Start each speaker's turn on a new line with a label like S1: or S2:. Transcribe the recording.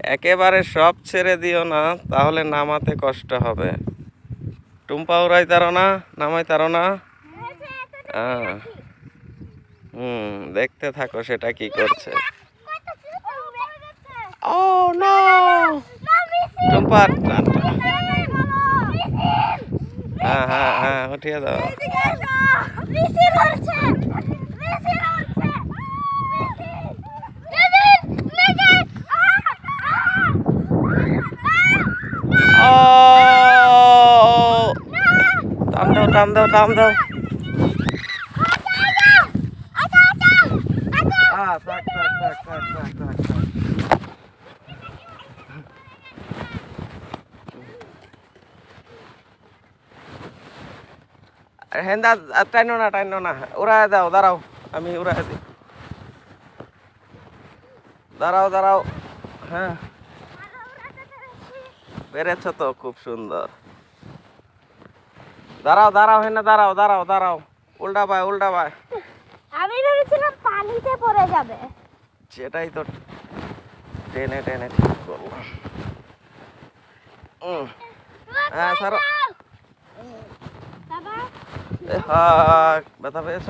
S1: একেবারে সব ছেড়ে দিও না, তাহলে নামাতে কষ্ট হবে। টুম্পা উড়াই তারো না, নামাই তারো না। দেখতে থাকো সেটা কি করছে। ও নো, টুম্পা হ্যাঁ হ্যাঁ হ্যাঁ উঠিয়ে দাও। টান দাও টান দাও টান দাও। হেন্দা টাইনো না টাইনো না, উড়ায় দাও, দাঁড়াও আমি উড়ায় দিই। দাঁড়াও দাঁড়াও, হ্যাঁ পেরেছ তো, খুব সুন্দর। দাঁড়াও দাঁড়াও হেনা, দাঁড়াও দাঁড়াও দাঁড়াও, উল্টা পায় উল্টা পায়।
S2: আমি ভেবেছিলাম পানিতে পড়ে যাবে।
S1: সেটাই তো টেনে টেনে ঠিক করলাম। হ্যাঁ সারো। ব্যথা পেয়েছ?